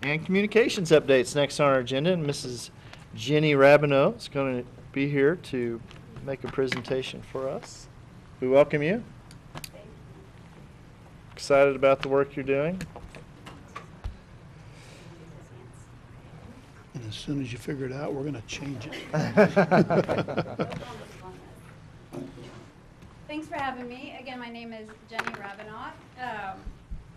And communications updates next on our agenda, and Mrs. Jenny Rabineau is going to be here to make a presentation for us. We welcome you. Excited about the work you're doing? And as soon as you figure it out, we're going to change it. Thanks for having me. Again, my name is Jenny Rabineau.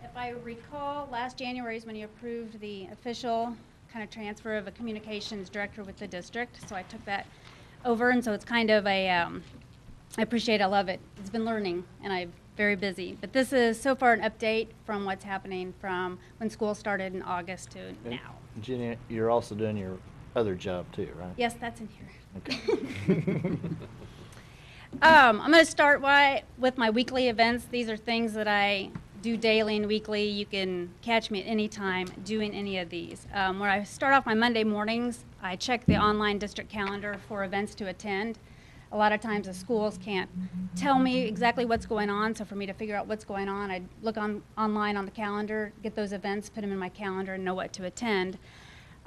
If I recall, last January is when you approved the official kind of transfer of a communications director with the district. So I took that over, and so it's kind of a, I appreciate it, I love it. It's been learning, and I'm very busy. But this is so far an update from what's happening from when school started in August to now. Jenny, you're also doing your other job too, right? Yes, that's in here. Okay. I'm going to start with my weekly events. These are things that I do daily and weekly. You can catch me at any time doing any of these. Where I start off my Monday mornings, I check the online district calendar for events to attend. A lot of times the schools can't tell me exactly what's going on, so for me to figure out what's going on, I look online on the calendar, get those events, put them in my calendar, and know what to attend.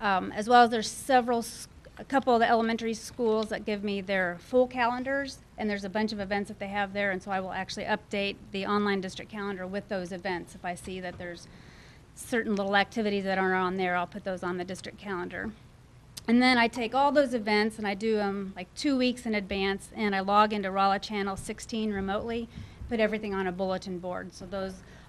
As well as there's a couple of the elementary schools that give me their full calendars, and there's a bunch of events that they have there, and so I will actually update the online district calendar with those events. If I see that there's certain little activities that aren't on there, I'll put those on the district calendar. And then I take all those events and I do them like 2 weeks in advance, and I log into Rolla Channel 16 remotely, put everything on a bulletin board. So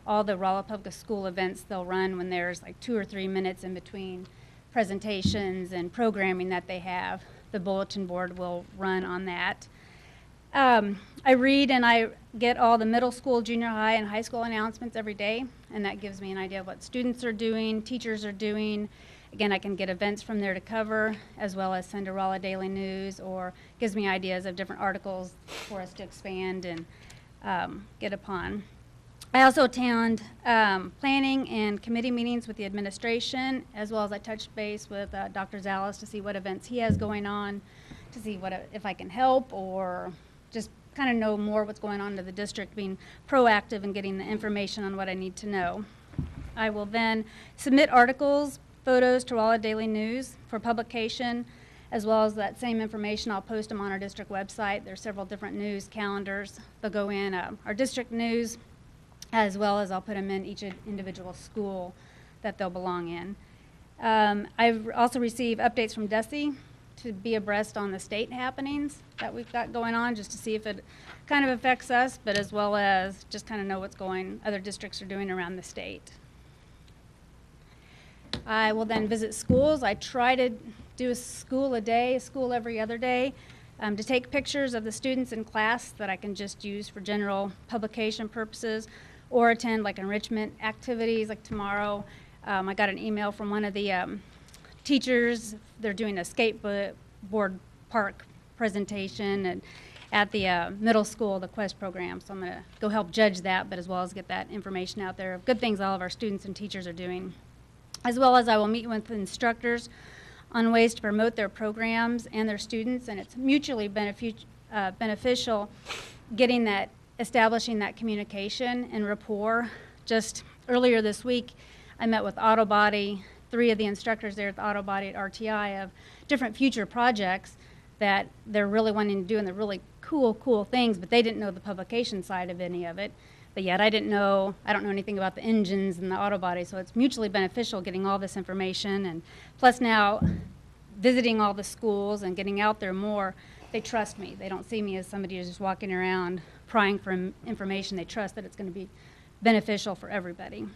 all the Rolla Public School events, they'll run when there's like 2 or 3 minutes in between presentations and programming that they have. The bulletin board will run on that. I read and I get all the middle school, junior high, and high school announcements every day, and that gives me an idea of what students are doing, teachers are doing. Again, I can get events from there to cover, as well as send to Rolla Daily News, or gives me ideas of different articles for us to expand and get upon. I also attend planning and committee meetings with the administration, as well as I touch base with Dr. Zales to see what events he has going on, to see if I can help, or just kind of know more what's going on in the district, being proactive and getting the information on what I need to know. I will then submit articles, photos to Rolla Daily News for publication, as well as that same information. I'll post them on our district website. There's several different news calendars. They'll go in our district news, as well as I'll put them in each individual school that they'll belong in. I've also received updates from DESE to be abreast on the state happenings that we've got going on, just to see if it kind of affects us, but as well as just kind of know what's other districts are doing around the state. I will then visit schools. I try to do a school a day, a school every other day, to take pictures of the students in class that I can just use for general publication purposes, or attend like enrichment activities. Like tomorrow, I got an email from one of the teachers. They're doing a skateboard park presentation and at the middle school, the Quest program. So I'm going to go help judge that, but as well as get that information out there of good things all of our students and teachers are doing. As well as I will meet with instructors on ways to promote their programs and their students, and it's mutually beneficial establishing that communication and rapport. Just earlier this week, I met with Autobody, 3 of the instructors there at the Autobody at RTI of different future projects that they're really wanting to do, and they're really cool things, but they didn't know the publication side of any of it. But yet I don't know anything about the engines and the auto body, so it's mutually beneficial getting all this information. And plus now, visiting all the schools and getting out there more, they trust me. They don't see me as somebody who's just walking around prying for information. They trust that it's going to be beneficial for everybody.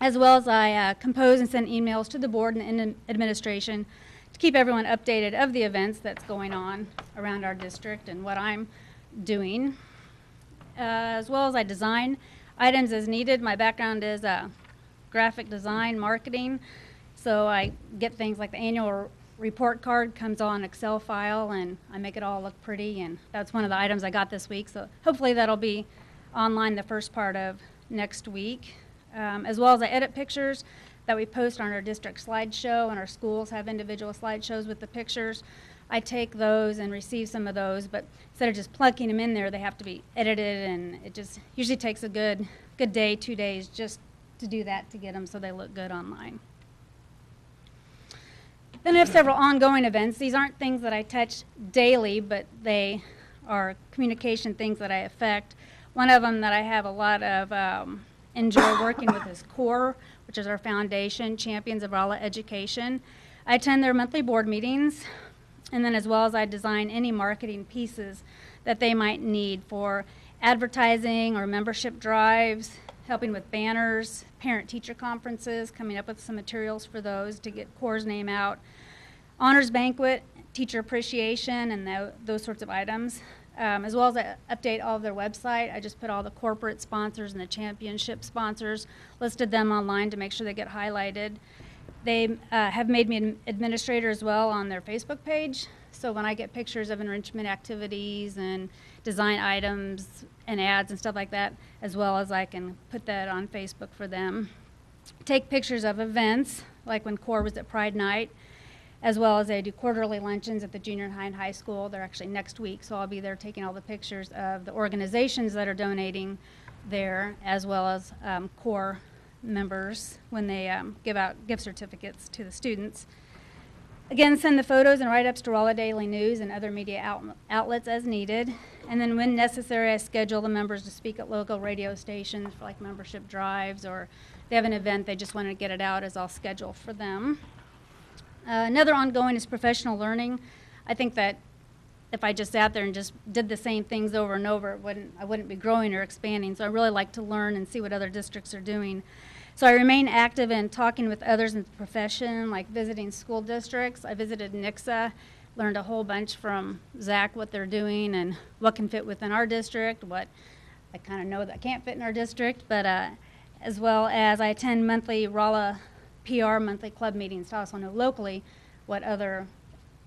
As well as I compose and send emails to the board and administration to keep everyone updated of the events that's going on around our district and what I'm doing. As well as I design items as needed. My background is graphic design, marketing, so I get things like the annual report card comes on an Excel file, and I make it all look pretty, and that's one of the items I got this week, so hopefully that'll be online the first part of next week. As well as I edit pictures that we post on our district slideshow, and our schools have individual slideshows with the pictures. I take those and receive some of those, but instead of just plugging them in there, they have to be edited, and it just usually takes a good day, 2 days just to do that, to get them so they look good online. Then I have several ongoing events. These aren't things that I touch daily, but they are communication things that I affect. One of them that I have a lot of enjoy working with is CORE, which is our foundation, Champions of Rolla Education. I attend their monthly board meetings, and then as well as I design any marketing pieces that they might need for advertising or membership drives, helping with banners, parent-teacher conferences, coming up with some materials for those to get CORE's name out, honors banquet, teacher appreciation, and those sorts of items. As well as I update all of their website. I just put all the corporate sponsors and the championship sponsors, listed them online to make sure they get highlighted. They have made me an administrator as well on their Facebook page. So when I get pictures of enrichment activities and design items and ads and stuff like that, as well as I can put that on Facebook for them. Take pictures of events, like when CORE was at Pride Night, as well as I do quarterly luncheons at the junior high and high school. They're actually next week, so I'll be there taking all the pictures of the organizations that are donating there, as well as CORE members when they give out gift certificates to the students. Again, send the photos and write-ups to Rolla Daily News and other media outlets as needed. And then when necessary, I schedule the members to speak at local radio stations for like membership drives, or if they have an event they just want to get it out, as I'll schedule for them. Another ongoing is professional learning. I think that if I just sat there and just did the same things over and over, I wouldn't be growing or expanding. So I really like to learn and see what other districts are doing. So I remain active in talking with others in the profession, like visiting school districts. I visited Nixa, learned a whole bunch from Zach what they're doing and what can fit within our district, what I kind of know that can't fit in our district, but as well as I attend monthly Rolla PR monthly club meetings to also know locally what other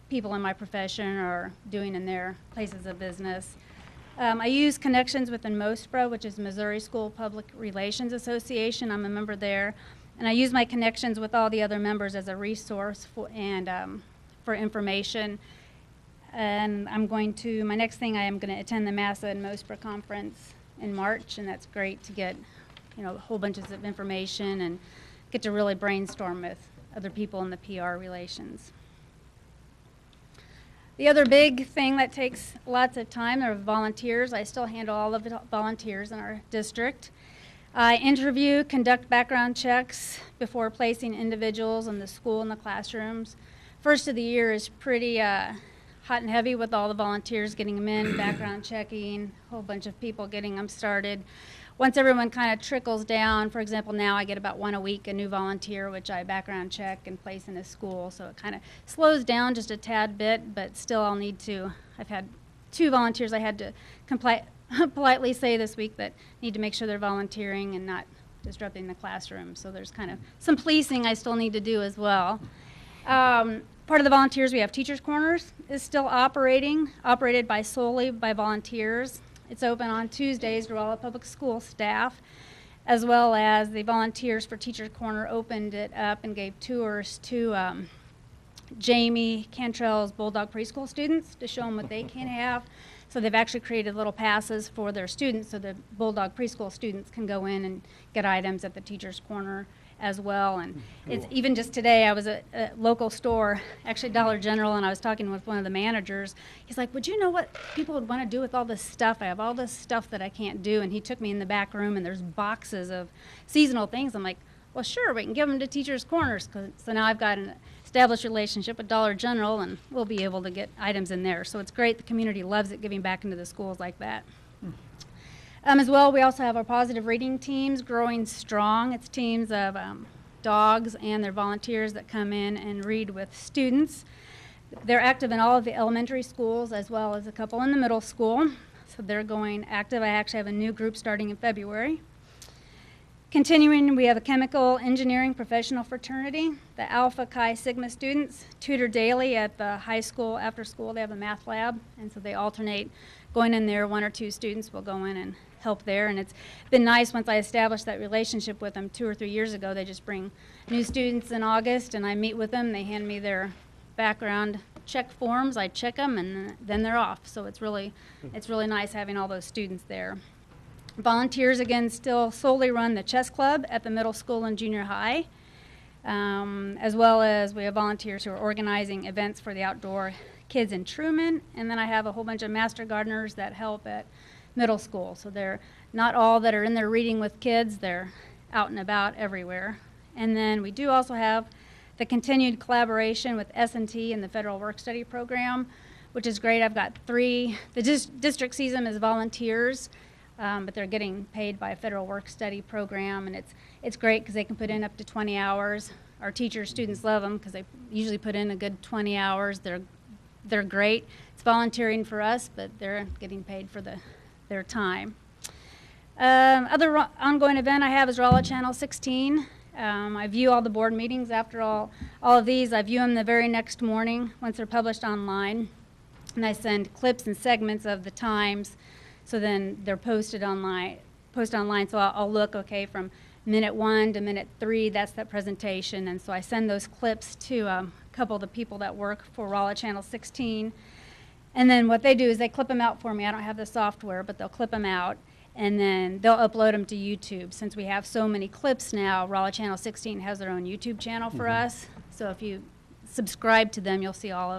people in my profession are doing in their places of business. I use connections within MOSPRA, which is Missouri School Public Relations Association. I'm a member there. And I use my connections with all the other members as a resource for information. And my next thing, I am going to attend the MASA and MOSPRA conference in March, and that's great to get, a whole bunches of information and get to really brainstorm with other people in the PR relations. The other big thing that takes lots of time are volunteers. I still handle all of the volunteers in our district. I interview, conduct background checks before placing individuals in the school and the classrooms. First of the year is pretty hot and heavy with all the volunteers, getting them in, background checking, a whole bunch of people getting them started. Once everyone kind of trickles down, for example, now I get about one a week, a new volunteer, which I background check and place in a school. So it kind of slows down just a tad bit, but still I've had 2 volunteers I had to politely say this week that need to make sure they're volunteering and not disrupting the classroom. So there's kind of some policing I still need to do as well. Part of the volunteers, we have Teachers Corners is still operated solely by volunteers. It's open on Tuesdays to all the public school staff, as well as the volunteers for Teachers Corner opened it up and gave tours to Jamie Cantrell's Bulldog preschool students to show them what they can have. So they've actually created little passes for their students so the Bulldog preschool students can go in and get items at the Teachers Corner as well. And it's even just today, I was at a local store, actually Dollar General, and I was talking with one of the managers. He's like, would you know what people would want to do with all this stuff? I have all this stuff that I can't do. And he took me in the back room, and there's boxes of seasonal things. I'm like, well, sure, we can give them to Teachers Corners. So now I've got an established relationship with Dollar General, and we'll be able to get items in there. So it's great. The community loves it, giving back into the schools like that. As well, we also have our positive reading teams growing strong. It's teams of dogs and their volunteers that come in and read with students. They're active in all of the elementary schools as well as a couple in the middle school. So they're going active. I actually have a new group starting in February. Continuing, we have a chemical engineering professional fraternity. The Alpha Chi Sigma students tutor daily at the high school. After school, they have a math lab, and so they alternate going in there. 1 or 2 students will go in and help there, and it's been nice once I established that relationship with them 2 or 3 years ago. They just bring new students in August, and I meet with them. They hand me their background check forms. I check them, and then they're off. So it's really nice having all those students there. Volunteers, again, still solely run the chess club at the middle school and junior high. As well as we have volunteers who are organizing events for the outdoor kids in Truman. And then I have a whole bunch of master gardeners that help at middle school. So they're not all that are in there reading with kids, they're out and about everywhere. And then we do also have the continued collaboration with S&T and the Federal Work Study Program, which is great. I've got 3, the district sees them as volunteers, but they're getting paid by a Federal Work Study Program, and it's great because they can put in up to 20 hours. Our teachers, students love them because they usually put in a good 20 hours. They're great. It's volunteering for us, but they're getting paid for their time. Other ongoing event I have is Rolla Channel 16. I view all the board meetings after all of these. I view them the very next morning once they're published online. And I send clips and segments of the times, so then they're posted online. So I'll look, okay, from minute 1 to minute 3, that's that presentation. And so I send those clips to a couple of the people that work for Rolla Channel 16. And then what they do is they clip them out for me. I don't have the software, but they'll clip them out, and then they'll upload them to YouTube. Since we have so many clips now, Rolla Channel 16 has their own YouTube channel for us. So if you subscribe to them, you'll see all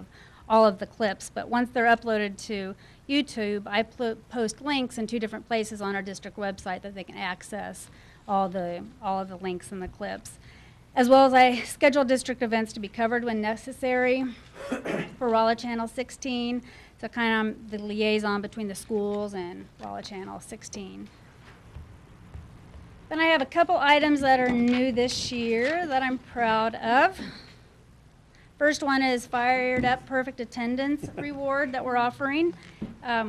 of the clips. But once they're uploaded to YouTube, I post links in 2 different places on our district website that they can access all of the links and the clips. As well as I schedule district events to be covered when necessary for Rolla Channel 16. So kind of the liaison between the schools and Rolla Channel 16. Then I have a couple items that are new this year that I'm proud of. First one is Fired Up Perfect Attendance Reward that we're offering.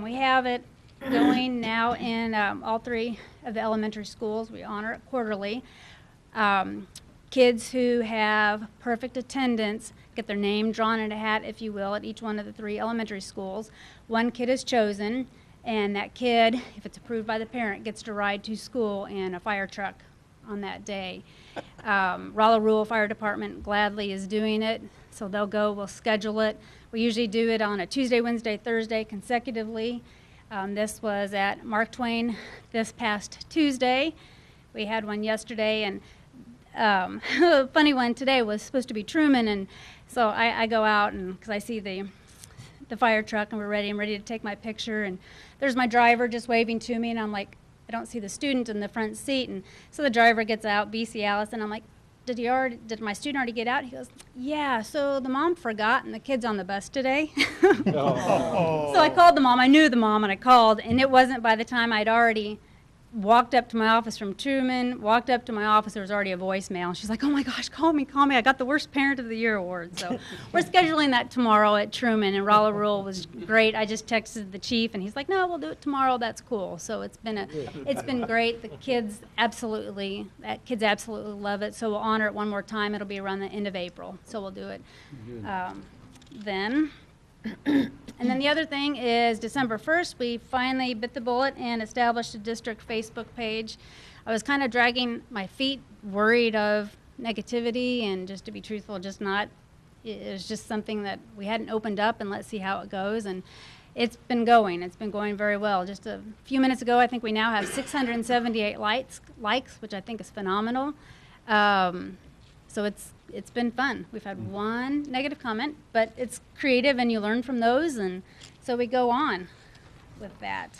We have it going now in all 3 of the elementary schools. We honor it quarterly. Kids who have perfect attendance get their name drawn in a hat, if you will, at each one of the 3 elementary schools. One kid is chosen, and that kid, if it's approved by the parent, gets to ride to school in a fire truck on that day. Rolla Rural Fire Department gladly is doing it, so they'll go, we'll schedule it. We usually do it on a Tuesday, Wednesday, Thursday consecutively. This was at Mark Twain this past Tuesday. We had one yesterday, and a funny one today was supposed to be Truman, and so I go out, and because I see the fire truck, and I'm ready to take my picture, and there's my driver just waving to me, and I'm like, I don't see the student in the front seat, and so the driver gets out, BC Alice, and I'm like, did my student already get out? He goes, yeah, so the mom forgot, and the kid's on the bus today. Oh. So I called the mom. I knew the mom, and I called, and it wasn't by the time I'd already walked up to my office from Truman, walked up to my office, there was already a voicemail. She's like, oh my gosh, call me. I got the worst parent of the year award. So we're scheduling that tomorrow at Truman, and Rolla Rural was great. I just texted the chief, and he's like, no, we'll do it tomorrow. That's cool. So it's been great. The kids absolutely love it. So we'll honor it one more time. It'll be around the end of April. So we'll do it then. And then the other thing is December 1st, we finally bit the bullet and established a district Facebook page. I was kind of dragging my feet, worried of negativity, and just to be truthful, it was just something that we hadn't opened up, and let's see how it goes. And it's been going very well. Just a few minutes ago, I think we now have 678 likes, which I think is phenomenal. So it's been fun. We've had one negative comment, but it's creative, and you learn from those, and so we go on with that.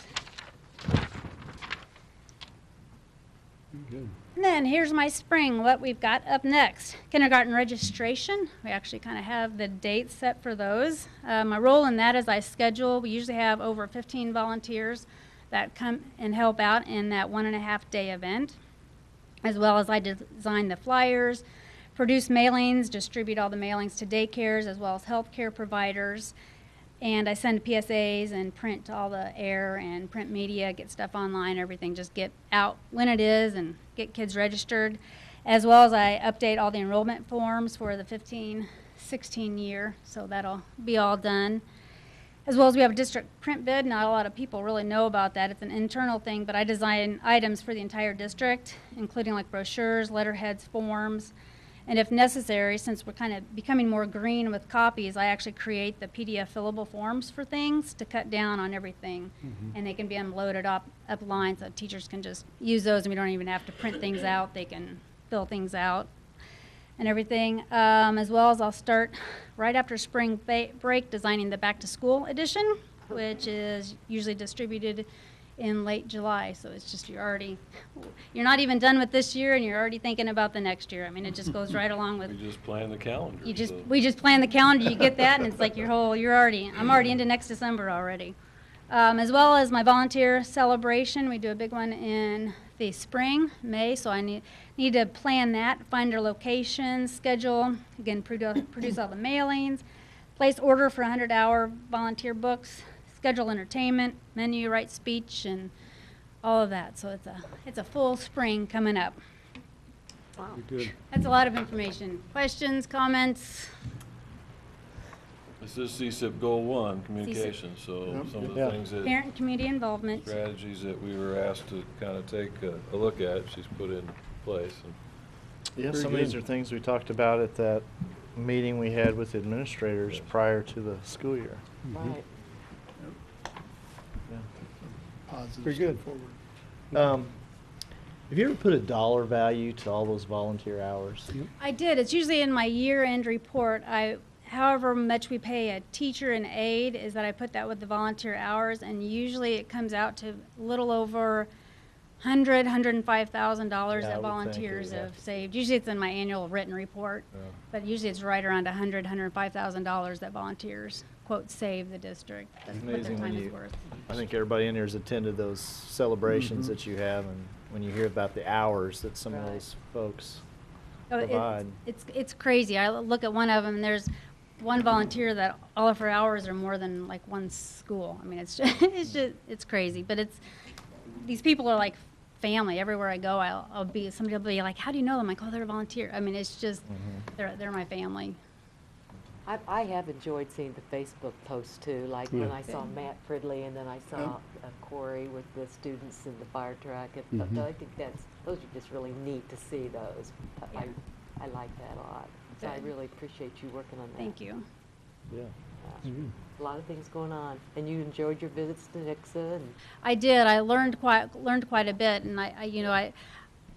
Good. And then here's my spring, what we've got up next. Kindergarten registration. We actually kind of have the dates set for those. My role in that is I schedule. We usually have over 15 volunteers that come and help out in that 1.5-day event, as well as I design the flyers, produce mailings, distribute all the mailings to daycares as well as healthcare providers, and I send PSAs and print all the air and print media, get stuff online, everything, just get out when it is and get kids registered, as well as I update all the enrollment forms for the 15-16 year, so that'll be all done. As well as we have a district print bid. Not a lot of people really know about that. It's an internal thing, but I design items for the entire district, including like brochures, letterheads, forms. And if necessary, since we're kind of becoming more green with copies, I actually create the PDF fillable forms for things to cut down on everything. And they can be unloaded up line so teachers can just use those, and we don't even have to print things out. They can fill things out. and everything, as well as I'll start right after spring break designing the back-to-school edition, which is usually distributed in late July. So it's just you're not even done with this year, and you're already thinking about the next year. I mean, it just goes right along with. We just plan the calendar. We just plan the calendar. You get that, and it's like I'm already into next December already. As well as my volunteer celebration. We do a big one in the spring, May, so I need to plan that, find our location, schedule, again, produce all the mailings, place order for 100-hour volunteer books, schedule entertainment, menu, write speech, and all of that. So it's a full spring coming up. Wow. Good. That's a lot of information. Questions, comments? This is CSIP Goal 1, communication, so some of the Yeah. things that, Parent and community involvement. strategies that we were asked to kind of take a look at, she's put in place. And Yeah, Very some of these good. are things we talked about at that meeting we had with administrators prior to the school year. Right. Yeah. Positive Very good. step forward. Have you ever put a dollar value to all those volunteer hours? I did. It's usually in my year-end report. However much we pay a teacher and aide is that I put that with the volunteer hours, and usually it comes out to a little over $105,000 Yeah, I that would think volunteers it would. have saved. Usually it's in my annual written report, Yeah. but usually it's right around $105,000 that volunteers, quote, save the district. That's what their Amazing when time is you- worth. I think everybody in here has attended those celebrations that you have, and when you hear about the hours that some of Right. those folks Oh, provide. it's crazy. I look at one of them, and there's one volunteer that all of her hours are more than like one school. I mean, it's just, it's crazy. But these people are like family. Everywhere I go, somebody will be like, "How do you know them?" I'm like, "Oh, they're a volunteer." I mean, it's just they're my family. I have enjoyed seeing the Facebook posts too, like when I saw Matt Fridley and then I saw Corey with the students in the fire truck. I think those are just really neat to see those. I like that a lot. So I Good. really appreciate you working on that. Thank you. Yeah. A lot of things going on. And you enjoyed your visits to Nixa and I did. I learned quite a bit, and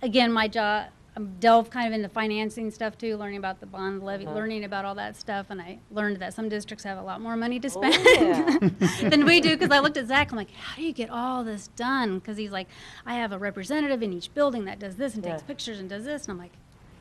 again, my job. I'm delved kind of into financing stuff too, learning about the bond levy, learning about all that stuff, and I learned that some districts have a lot more money to spend yeah. than we do. Because I looked at Zach, I'm like, how do you get all this done? Because he's like, I have a representative in each building that does this and takes Yeah. pictures and does this, and I'm like,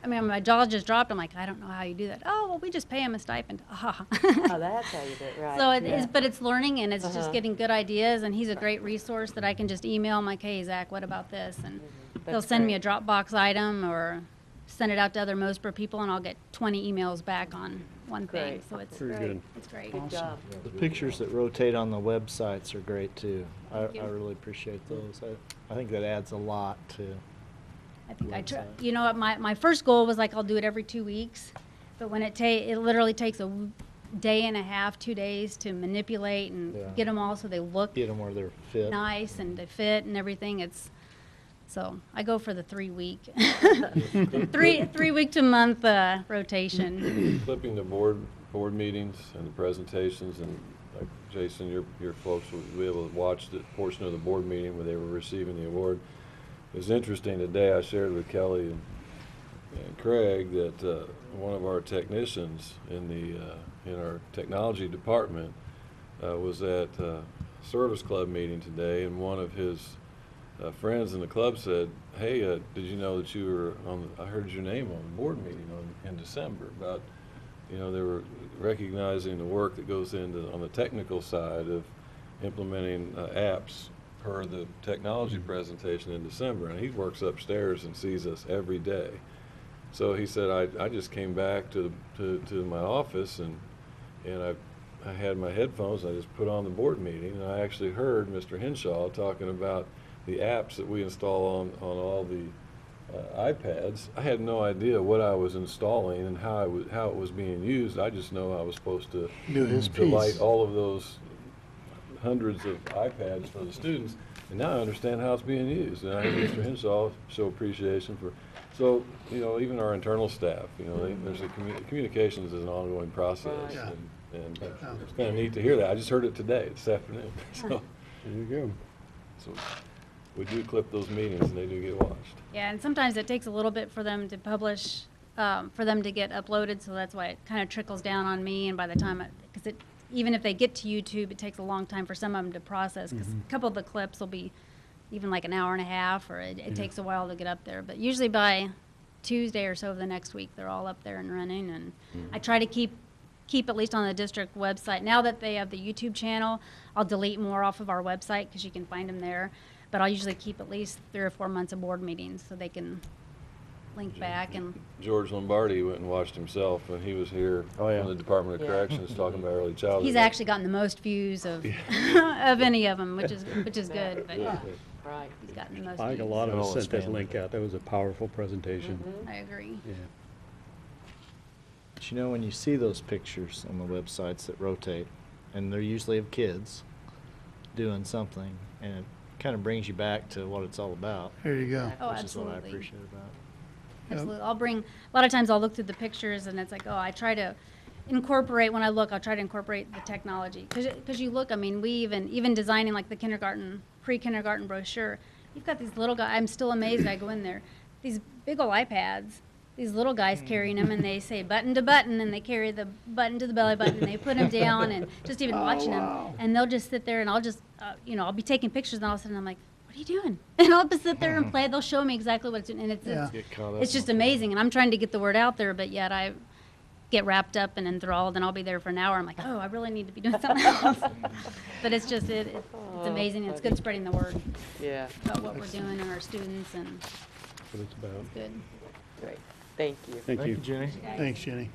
my jaw just dropped. I'm like, I don't know how you do that. Oh, well, we just pay him a stipend. Ah. Oh, that's how you do it, right. So it yeah. is, but it's learning, and it's just Uh-huh. getting good ideas, and he's a great resource that I can just email him like, hey, Zach, what about this? And they'll That's send me a great. Dropbox item or send it out to other Mosper people, and I'll get 20 emails back on one thing. Great. So it's Very Great. good. it's great. Good job. The pictures that rotate on the websites are great too. I Thank you. really appreciate those. I think that adds a lot to. I think website. you know what, my first goal was like I'll do it every 2 weeks, but when it literally takes a day and a half, 2 days to manipulate and Yeah. get them all so they look Get them where they're fit. nice and they fit and everything. So I go for the 3 week, three week to month rotation. Clipping the board meetings and the presentations, and like Jason, your folks will be able to watch the portion of the board meeting where they were receiving the award. It was interesting today, I shared with Kelly and Craig that one of our technicians in our technology department was at a service club meeting today, and one of his friends in the club said, "Hey, did you know that you were I heard your name on the board meeting in December about, they were recognizing the work that goes into on the technical side of implementing apps per the technology presentation in December." And he works upstairs and sees us every day. So he said, I just came back to my office and I had my headphones, I just put on the board meeting, and I actually heard Mr. Henshaw talking about the apps that we install on all the iPads. I had no idea what I was installing and how it was being used. I just know I was supposed to Do his delight piece. all of those hundreds of iPads for the students, and now I understand how it's being used. And I heard Mr. Henshaw show appreciation for. So, even our internal staff, there's communications is an ongoing process, Right. Yeah. and it's kind of neat to hear that. I just heard it today, this afternoon. So, There you go. so we do clip those meetings, and they do get watched. Yeah, and sometimes it takes a little bit for them to publish for them to get uploaded, so that's why it kind of trickles down on me, and by the time, because even if they get to YouTube, it takes a long time for some of them to process, because a couple of the clips will be even like an hour and a half, or it takes a while to get up there. But usually by Tuesday or so of the next week, they're all up there and running, and I try to keep at least on the district website. Now that they have the YouTube channel, I'll delete more off of our website because you can find them there. But I'll usually keep at least 3 or 4 months of board meetings so they can link back. And George Lombardi went and watched himself when he was here Oh, yeah. from the Department of Yeah. Corrections talking about early childhood. he's actually gotten the most views of of any of them, which is good. But Right. he's gotten the most I think a views. lot of All us his sent that family. link out. That was a powerful presentation. I agree. Yeah. But you know, when you see those pictures on the websites that rotate, and they're usually of kids doing something, and it kind of brings you back to what it's all about. There you go. Oh, which is what I absolutely. appreciate about it. Absolutely. I'll bring, a lot of times I'll look through the pictures and it's like, oh, I try to incorporate, when I look, I'll try to incorporate the technology. Because you look, I mean, we even designing like the kindergarten, pre-kindergarten brochure, you've got these little guys, I'm still amazed, I go in there, these big ol' iPads, these little guys carrying them, and they say button to button, and they carry the button to the belly button, and they put them down, and just even watching them, and they'll just sit there, and I'll just, I'll be taking pictures, and all of a sudden I'm like, what are you doing? And I'll just sit there and play. They'll show me exactly what it's doing, and Get caught up it's just in it. amazing. And I'm trying to get the word out there, but yet I get wrapped up and enthralled, and I'll be there for an hour. I'm like, oh, I really need to be doing something else. But it's just it's amazing. It's good spreading the word Yeah, about what we're doing and our students, and That's what it's about. it's good. great. Thank you. Thank you. Jenny. Guys. Thanks, Jenny.